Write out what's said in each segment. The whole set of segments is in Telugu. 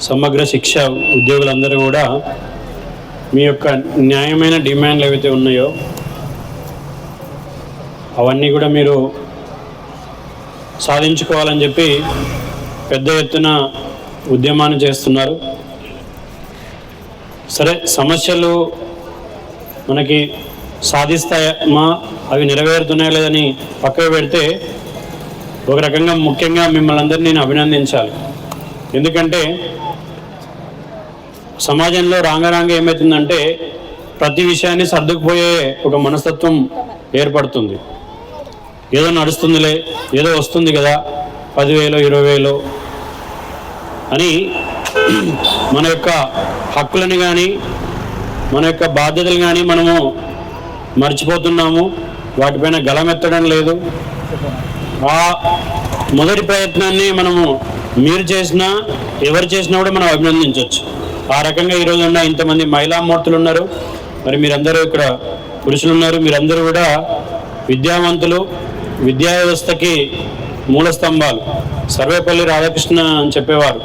సమగ్ర శిక్ష ఉద్యోగులందరూ కూడా మీ యొక్క న్యాయమైన డిమాండ్లు ఏవైతే ఉన్నాయో అవన్నీ కూడా మీరు సాధించుకోవాలని చెప్పి పెద్ద ఎత్తున ఉద్యమాన్ని చేస్తున్నారు. సరే, సమస్యలు మనకి సాధిస్తాయా, అవి నెరవేరుతున్నాయా లేదని పక్కకు పెడితే ఒక రకంగా ముఖ్యంగా మిమ్మల్ని అందరినీ నేను అభినందించాలి. ఎందుకంటే సమాజంలో రాంగ ఏమవుతుందంటే ప్రతి విషయాన్ని సర్దుకుపోయే ఒక మనస్తత్వం ఏర్పడుతుంది. ఏదో నడుస్తుందిలే, ఏదో వస్తుంది కదా, 10,000 20,000 అని మన యొక్క హక్కులని కానీ మన యొక్క బాధ్యతలు కానీ మనము మర్చిపోతున్నాము. వాటిపైన గళమెత్తడం లేదు. ఆ మొదటి ప్రయత్నాన్ని మనము మీరు చేసినా ఎవరు చేసినా కూడా మనం అభినందించవచ్చు. ఆ రకంగా ఈరోజు ఉన్న ఇంతమంది మహిళా మూర్తులు ఉన్నారు. మరి మీరందరూ ఇక్కడ పురుషులు ఉన్నారు. మీరందరూ కూడా విద్యావంతులు, విద్యా వ్యవస్థకి మూల స్తంభాలు. సర్వేపల్లి రాధాకృష్ణ అని చెప్పేవారు,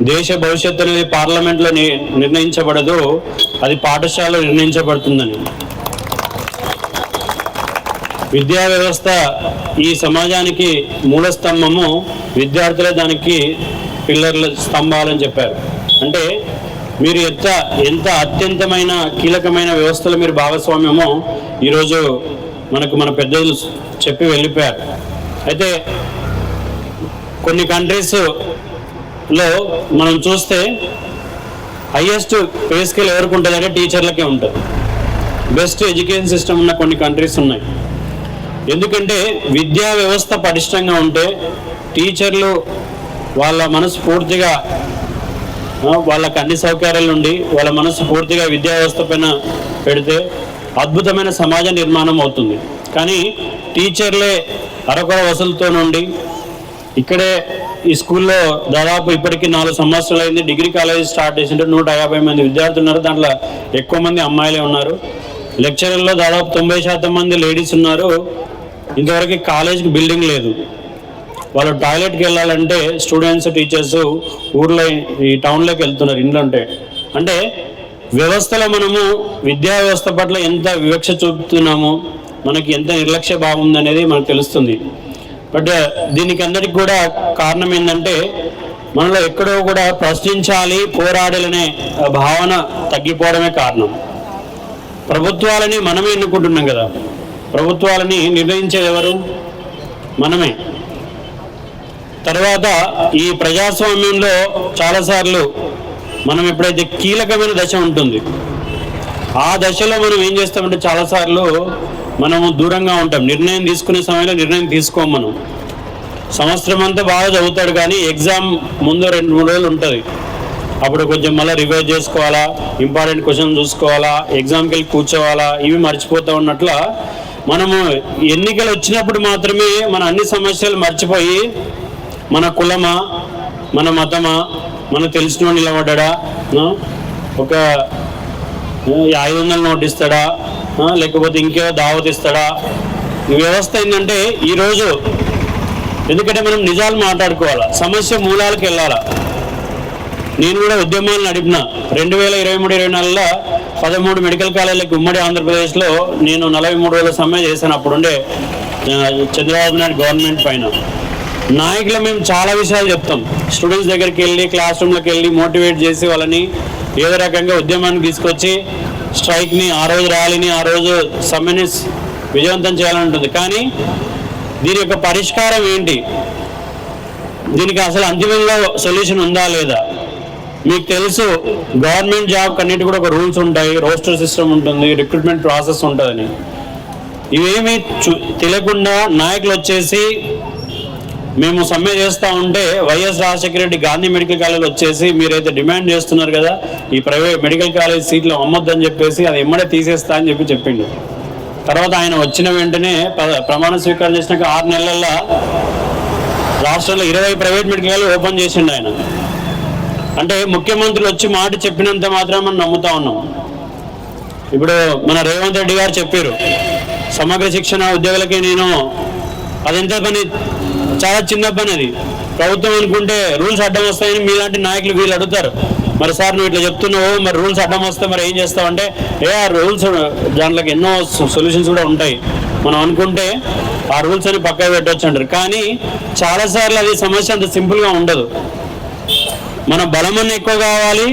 దేశ భవిష్యత్తు అనేది పార్లమెంట్లో నిర్ణయించబడదు, అది పాఠశాలలో నిర్ణయించబడుతుందని. విద్యా వ్యవస్థ ఈ సమాజానికి మూల స్తంభము, విద్యార్థులే దానికి పిల్లర్ల స్తంభాలని చెప్పారు. అంటే మీరు ఎంత అత్యంతమైన కీలకమైన వ్యవస్థలో మీరు భాగస్వామ్యమో ఈరోజు మన పెద్దలు చెప్పి వెళ్ళిపోయారు. అయితే కొన్ని కంట్రీస్లో మనం చూస్తే హైయెస్ట్ పే స్కేల్ ఎవరికి ఉంటుందంటే టీచర్లకే ఉంటుంది. బెస్ట్ ఎడ్యుకేషన్ సిస్టమ్ ఉన్న కొన్ని కంట్రీస్ ఉన్నాయి. ఎందుకంటే విద్యా వ్యవస్థ పటిష్టంగా ఉంటే టీచర్లు వాళ్ళ మనసు పూర్తిగా వాళ్ళకి అన్ని సౌకర్యాల నుండి వాళ్ళ మనసు పూర్తిగా విద్యా వ్యవస్థ పైన పెడితే అద్భుతమైన సమాజ నిర్మాణం అవుతుంది. కానీ టీచర్లే అరకొర వసూలుతో నుండి ఇక్కడే ఈ స్కూల్లో దాదాపు ఇప్పటికీ 4 సంవత్సరాలు అయింది. డిగ్రీ కాలేజ్ స్టార్ట్ చేసింటే 150 మంది విద్యార్థులు ఉన్నారు. దాంట్లో ఎక్కువ మంది అమ్మాయిలే ఉన్నారు. లెక్చరర్లో దాదాపు 90% మంది లేడీస్ ఉన్నారు. ఇంతవరకు కాలేజ్కి బిల్డింగ్ లేదు. వాళ్ళు టాయిలెట్కి వెళ్ళాలంటే స్టూడెంట్స్ టీచర్స్ ఊర్లో ఈ టౌన్లోకి వెళ్తున్నారు ఇంట్లో అంటే వ్యవస్థలో మనము విద్యా వ్యవస్థ పట్ల ఎంత వివక్ష చూపుతున్నామో, మనకి ఎంత నిర్లక్ష్య భావం ఉందనేది మనకు తెలుస్తుంది. బట్ దీనికి అందరికి కూడా కారణం ఏంటంటే మనలో ఎక్కడో కూడా ప్రశ్నించాలి, పోరాడాలనే భావన తగ్గిపోవడమే కారణం. ప్రభుత్వాలని మనమే ఎన్నుకుంటున్నాం కదా, ప్రభుత్వాలని నిర్ణయించేది ఎవరు? మనమే. తర్వాత ఈ ప్రజాస్వామ్యంలో చాలాసార్లు మనం ఎప్పుడైతే కీలకమైన దశ ఉంటుంది ఆ దశలో మనం ఏం చేస్తామంటే చాలాసార్లు మనము దూరంగా ఉంటాం. నిర్ణయం తీసుకునే సమయంలో నిర్ణయం తీసుకోం. మనం సంవత్సరం అంతా బాగా చదువుతాడు కానీ ఎగ్జామ్ ముందు 2-3 రోజులు ఉంటుంది. అప్పుడు కొంచెం మళ్ళీ రివైజ్ చేసుకోవాలా, ఇంపార్టెంట్ క్వశ్చన్ చూసుకోవాలా, ఎగ్జామ్కి వెళ్ళి కూర్చోవాలా, ఇవి మర్చిపోతూ ఉన్నట్ల మనము ఎన్నికలు వచ్చినప్పుడు మాత్రమే మన అన్ని సమస్యలు మర్చిపోయి మన కులమా, మన మతమా, మన తెలిసిన నిలబడ్డా, ఒక 500 నోట్ ఇస్తాడా, లేకపోతే ఇంకేదో దావత్ ఇస్తాడా, ఈ వ్యవస్థ ఏంటంటే ఈరోజు ఎందుకంటే మనం నిజాలు మాట్లాడుకోవాలా, సమస్య మూలాలకు వెళ్ళాలా. నేను కూడా ఉద్యమాలు నడిపిన 2023-24లో 13 మెడికల్ కాలేజీలకు ఉమ్మడి ఆంధ్రప్రదేశ్లో నేను 43 రోజుల సమ్మె చేశాను. అప్పుడుండే చంద్రబాబు నాయుడు గవర్నమెంట్ పైన. నాయకులు మేము చాలా విషయాలు చెప్తాం. స్టూడెంట్స్ దగ్గరికి వెళ్ళి క్లాస్ రూమ్లోకి వెళ్ళి మోటివేట్ చేసి వాళ్ళని ఏదో రకంగా ఉద్యమాన్ని తీసుకొచ్చి స్ట్రైక్ని, ఆ రోజు ర్యాలీని, ఆ రోజు సమ్మెని విజయవంతం చేయాలని ఉంటుంది. కానీ దీని యొక్క పరిష్కారం ఏంటి? దీనికి అసలు అంతిమంగా సొల్యూషన్ ఉందా లేదా? మీకు తెలుసు, గవర్నమెంట్ జాబ్ అన్నిటి కూడా ఒక రూల్స్ ఉంటాయి, రోస్టర్ సిస్టమ్ ఉంటుంది, రిక్రూట్మెంట్ ప్రాసెస్ ఉంటుందని. ఇవేమీ తెలియకుండా నాయకులు వచ్చేసి మేము సమ్మె చేస్తూ ఉంటే YS Rajasekhara Reddy Gandhi medical college వచ్చేసి మీరైతే డిమాండ్ చేస్తున్నారు కదా ఈ ప్రైవేట్ మెడికల్ కాలేజ్ సీట్లు అమ్మొద్దని చెప్పేసి అది ఎమ్మడే తీసేస్తా అని చెప్పిండు. తర్వాత ఆయన వచ్చిన వెంటనే ప్రమాణ స్వీకారం చేసినాక 6 నెలల్లో రాష్ట్రంలో 20 ప్రైవేట్ మెడికల్ కాలేజ్ ఓపెన్ చేసిండు ఆయన. అంటే ముఖ్యమంత్రులు వచ్చి మాట చెప్పినంత మాత్రం మనం నమ్ముతా ఉన్నాం. ఇప్పుడు మన రేవంత్ రెడ్డి గారు చెప్పారు సమగ్ర శిక్షణ ఉద్యోగులకి. నేను అదెంత పని, చాలా చిన్న పని అది. ప్రభుత్వం అనుకుంటే రూల్స్ అడ్డం వస్తాయని మీలాంటి నాయకులు వీళ్ళు అడుగుతారు. మరి సార్ నువ్వు ఇట్లా చెప్తున్నావు, మరి రూల్స్ అడ్డం వస్తే మరి ఏం చేస్తావు అంటే, ఆ రూల్స్ దాంట్లోకి ఎన్నో సొల్యూషన్స్ కూడా ఉంటాయి, మనం అనుకుంటే ఆ రూల్స్ అని పక్కన పెట్టవచ్చు అంటారు. కానీ చాలాసార్లు అది సమస్య అంత సింపుల్గా ఉండదు. మన బలమన్న ఎక్కువ కావాలి,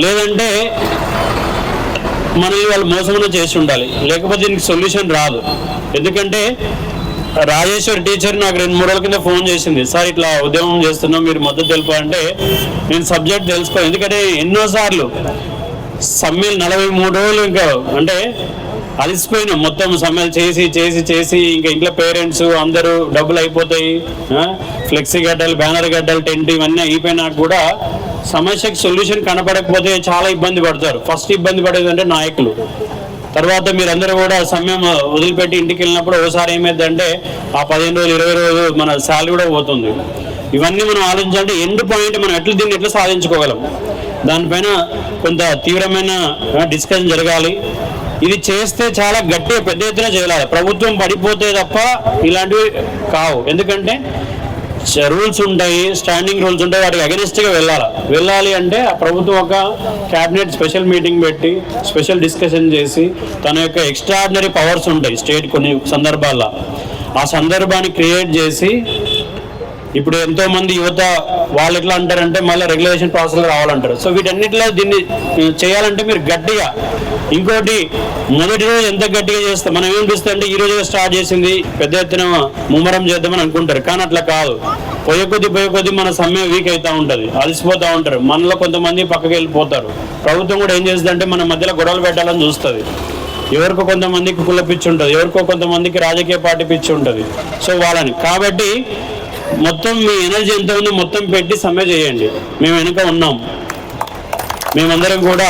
లేదంటే మనల్ని వాళ్ళు మోసమన్న చేసి ఉండాలి, లేకపోతే దీనికి సొల్యూషన్ రాదు. ఎందుకంటే రాజేశ్వరి టీచర్ నాకు 2-3 రోజుల కింద ఫోన్ చేసింది, సార్ ఇట్లా ఉద్యమం చేస్తున్నాం మీరు మద్దతు తెలుపాలంటే నేను సబ్జెక్ట్ తెలుసుకోవాలి. ఎందుకంటే ఎన్నోసార్లు సమ్మెలు 43 రోజులు ఇంకా అంటే అలసిపోయినాం, మొత్తం సమ్మెలు చేసి చేసి చేసి ఇంకా ఇంట్లో పేరెంట్స్ అందరూ డబ్బులు అయిపోతాయి, ఫ్లెక్సీ గడ్డలు, బ్యానర్ గడ్డలు, టెంట్ ఇవన్నీ అయిపోయినాక కూడా సమస్యకి సొల్యూషన్ కనపడకపోతే చాలా ఇబ్బంది పడతారు. ఫస్ట్ ఇబ్బంది పడేది అంటే నాయకులు. తర్వాత మీరందరూ కూడా సమయం వదిలిపెట్టి ఇంటికి వెళ్ళినప్పుడు ఒకసారి ఏమైందంటే ఆ 15 రోజులు 20 రోజులు మన శాలరీ కూడా పోతుంది. ఇవన్నీ మనం ఆలోచించాలంటే ఎండ్ పాయింట్ మనం దీన్ని ఎట్లా సాధించుకోగలం, దానిపైన కొంత తీవ్రమైన డిస్కషన్ జరగాలి. ఇది చేస్తే చాలా గట్టిగా పెద్ద ఎత్తున చేయాలి. ప్రభుత్వం పడిపోతే తప్ప ఇలాంటివి కావు. ఎందుకంటే రూల్స్ ఉంటాయి, స్టాండింగ్ రూల్స్ ఉంటాయి, వాటికి అగెనిస్ట్గా వెళ్ళాలి అంటే ఆ ప్రభుత్వం ఒక క్యాబినెట్ స్పెషల్ మీటింగ్ పెట్టి స్పెషల్ డిస్కషన్ చేసి తన యొక్క ఎక్స్ట్రాడినరీ పవర్స్ ఉంటాయి స్టేట్ కొన్ని సందర్భాల్లో, ఆ సందర్భాన్ని క్రియేట్ చేసి ఇప్పుడు ఎంతో మంది యువత వాళ్ళు ఎట్లా అంటారంటే మళ్ళీ రెగ్యులేషన్ ప్రాసెస్లో రావాలంటారు. సో వీటన్నిటిలో దీన్ని చేయాలంటే మీరు గట్టిగా, ఇంకోటి మొదటి రోజు ఎంత గట్టిగా చేస్తాం మనం ఏమనిపిస్తుంది అంటే ఈ రోజుగా స్టార్ట్ చేసింది పెద్ద ఎత్తున ముమ్మరం చేద్దామని అనుకుంటారు. కానీ అట్లా కాదు, పోయే కొద్ది మన సమ్మె వీక్ అవుతూ ఉంటుంది, అలసిపోతూ ఉంటారు, మనలో కొంతమంది పక్కకి వెళ్ళిపోతారు. ప్రభుత్వం కూడా ఏం చేస్తుంది అంటే మన మధ్యలో గొడవలు పెట్టాలని చూస్తుంది. ఎవరికో కొంతమందికి కుల పిచ్చి ఉంటుంది, ఎవరికో కొంతమందికి రాజకీయ పార్టీ పిచ్చి ఉంటుంది. సో వాళ్ళని కాబట్టి మొత్తం మీ ఎనర్జీ ఎంత ఉందో మొత్తం పెట్టి సమ్మె చేయండి. మేము వెనుక ఉన్నాం. మేమందరం కూడా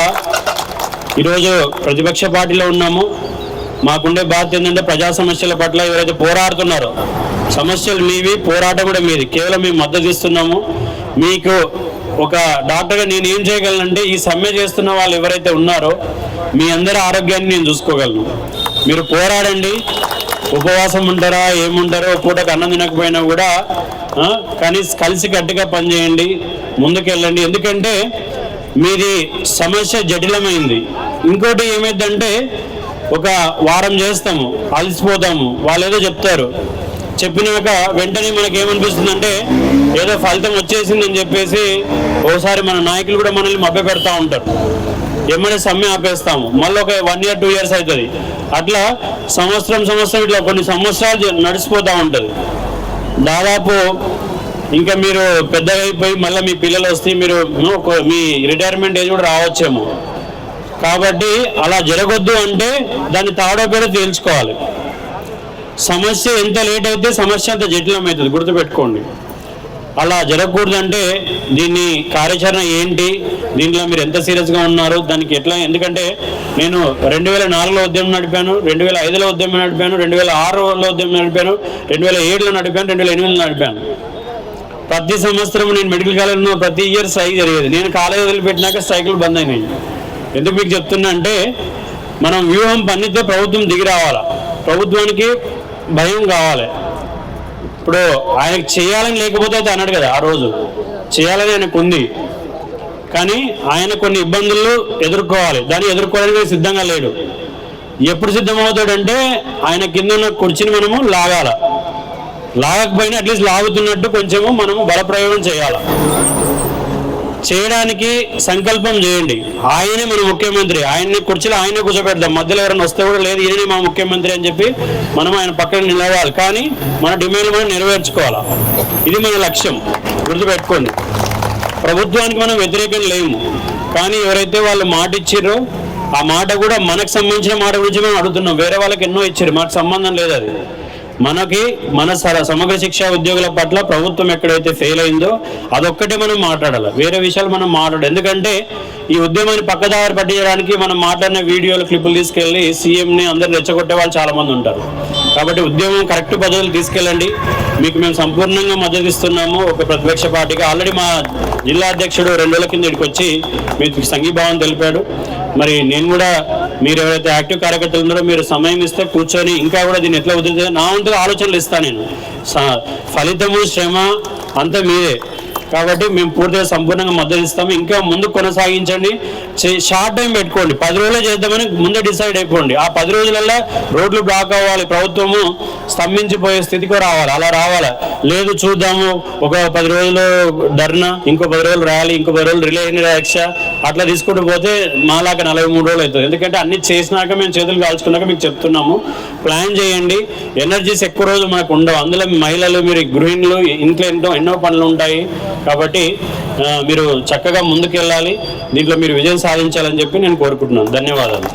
ఈరోజు ప్రతిపక్ష పార్టీలో ఉన్నాము. మాకుండే బాధ్యత ఏంటంటే ప్రజా సమస్యల పట్ల ఎవరైతే పోరాడుతున్నారో, సమస్యలు మీవి, పోరాటం కూడా మీది, కేవలం మేము మద్దతు ఇస్తున్నాము. మీకు ఒక డాక్టర్గా నేను ఏం చేయగలనంటే ఈ సమ్మె చేస్తున్న వాళ్ళు ఎవరైతే ఉన్నారో మీ అందరి ఆరోగ్యాన్ని నేను చూసుకోగలను. మీరు పోరాడండి, ఉపవాసం ఉంటారా ఏముంటారో, పూటకు అన్నం తినకపోయినా కూడా కానీ కలిసి గట్టిగా పనిచేయండి, ముందుకెళ్ళండి. ఎందుకంటే మీది సమస్య జటిలమైంది. ఇంకోటి ఏమైందంటే ఒక వారం చేస్తాము, అలసిపోతాము, వాళ్ళు ఏదో చెప్తారు, చెప్పినాక వెంటనే మనకి ఏమనిపిస్తుందంటే ఏదో ఫలితం వచ్చేసిందని చెప్పేసి ఒకసారి మన నాయకులు కూడా మనల్ని మభ్యపెడతా ఉంటారు. ఏమైనా సమ్మె ఆపేస్తాము, మళ్ళీ ఒక 1 year 2 years అవుతుంది. అట్లా సంవత్సరం ఇట్లా కొన్ని సంవత్సరాలు నడిచిపోతూ ఉంటుంది. దాదాపు ఇంకా మీరు పెద్దగా అయిపోయి మళ్ళీ మీ పిల్లలు వస్తే మీరు మీ రిటైర్మెంట్ ఏజ్ కూడా రావచ్చేమో. కాబట్టి అలా జరగొద్దు అంటే దాన్ని తాడో పేడో తేల్చుకోవాలి. సమస్య ఎంత లేట్ అయితే సమస్య అంత జటిలమవుతుంది, గుర్తుపెట్టుకోండి. అలా జరగకూడదంటే దీన్ని కార్యాచరణ ఏంటి, దీంట్లో మీరు ఎంత సీరియస్గా ఉన్నారు, దానికి ఎట్లా. ఎందుకంటే నేను 2004లో ఉద్యమం నడిపాను, 2005లో ఉద్యమం నడిపాను, 2006లో ఉద్యమం నడిపాను, 2007లో నడిపాను, 2008లో నడిపాను. ప్రతి సంవత్సరం నేను మెడికల్ కాలేజ్లో ప్రతి ఇయర్ స్ట్రైక్ జరిగేది. నేను కాలేజ్ వదిలిపెట్టినాక స్ట్రైకులు బంద్ అయినాయి. ఎందుకు మీకు చెప్తున్నా అంటే మనం వ్యూహం పన్నితే ప్రభుత్వం దిగి రావాలా, ప్రభుత్వానికి భయం కావాలి. ఇప్పుడు ఆయనకు చేయాలని లేకపోతే అయితే అన్నాడు కదా, ఆ రోజు చేయాలని ఆయనకు ఉంది, కానీ ఆయన కొన్ని ఇబ్బందులు ఎదుర్కోవాలి, దాన్ని ఎదుర్కోవడానికి సిద్ధంగా లేడు. ఎప్పుడు సిద్ధమవుతాడంటే ఆయన కింద ఉన్న కుర్చీని మనము లాగకపోయినా అట్లీస్ట్ లాగుతున్నట్టు కొంచెము మనము బలప్రయోగం చేయాలి. చేయడానికి సంకల్పం చేయండి. ఆయనే మన ముఖ్యమంత్రి, ఆయన్ని కుర్చీలో ఆయనే కూర్చోబెడదాం, మధ్యలో ఎవరైనా వస్తే కూడా లేదు ఈయనే మా ముఖ్యమంత్రి అని చెప్పి మనం ఆయన పక్కన నిలవాలి. కానీ మన డిమాండ్లు మనం నెరవేర్చుకోవాలి. ఇది మన లక్ష్యం, గుర్తుపెట్టుకోండి. ప్రభుత్వానికి మనం వ్యతిరేకం లేము, కానీ ఎవరైతే వాళ్ళు మాట ఇచ్చిర్రో ఆ మాట కూడా మనకు సంబంధించిన మాట గురించి మేము అడుగుతున్నాం. వేరే వాళ్ళకి ఎన్నో ఇచ్చారు, మాకు సంబంధం లేదు. అది మన సమగ్ర శిక్షా ఉద్యోగుల పట్ల ప్రభుత్వం ఎక్కడైతే ఫెయిల్ అయిందో అదొక్కటే మనం మాట్లాడాలి, వేరే విషయాలు మనం మాట్లాడాలి. ఎందుకంటే ఈ ఉద్యమాన్ని పక్కదారి పట్టించడానికి మనం మాట్లాడిన వీడియోలు క్లిప్పులు తీసుకెళ్ళి సీఎంని అందరిని రెచ్చగొట్టే వాళ్ళు చాలా మంది ఉంటారు. కాబట్టి ఉద్యమం కరెక్ట్ పద్ధతులు తీసుకెళ్ళండి. మీకు మేము సంపూర్ణంగా మద్దతు ఇస్తున్నాము. ఒక ప్రతిపక్ష పార్టీగా ఆల్రెడీ మా జిల్లా అధ్యక్షుడు 2 రోజుల కింద ఇక్కడికి వచ్చి మీకు సంఘీభావం తెలిపాడు. మరి నేను కూడా మీరు ఎవరైతే యాక్టివ్ కార్యకర్తలు ఉన్నారో మీరు సమయం ఇస్తే కూర్చొని ఇంకా కూడా దీన్ని ఎట్లా వదిలితే నా వంతుగా ఆలోచనలు ఇస్తాను. నేను ఫలితము శ్రమ అంతా మీరే. కాబట్టి మేము పూర్తిగా సంపూర్ణంగా మద్దతు ఇస్తాము. ఇంకా ముందు కొనసాగించండి. షార్ట్ టైం పెట్టుకోండి, 10 రోజులే చేద్దామని ముందే డిసైడ్ అయిపోండి. ఆ 10 రోజులలో రోడ్లు బ్లాక్ అవ్వాలి, ప్రభుత్వము స్తంభించిపోయే స్థితికి రావాలి. అలా రావాలి. లేదు చూద్దాము, ఒక 10 రోజులు ధర్నా, ఇంకో 10 రోజులు ర్యాలీ, ఇంకో 10 రోజులు రిలే నిరాక్ష, అట్లా తీసుకుంటూ పోతే మాలాక 43 రోజులు అవుతుంది. ఎందుకంటే అన్ని చేసినాక మేము చేతులు కాల్చుకున్నాక మీకు చెప్తున్నాము. ప్లాన్ చేయండి. ఎనర్జీస్ ఎక్కువ రోజు మనకు ఉండవు. అందులో మహిళలు, మీరు గృహిణులు, ఇంట్లో ఎన్నో పనులు ఉంటాయి. కాబట్టి మీరు చక్కగా ముందుకెళ్ళాలి. దీంట్లో మీరు విజయం సాధించాలని చెప్పి నేను కోరుకుంటున్నాను. ధన్యవాదాలు.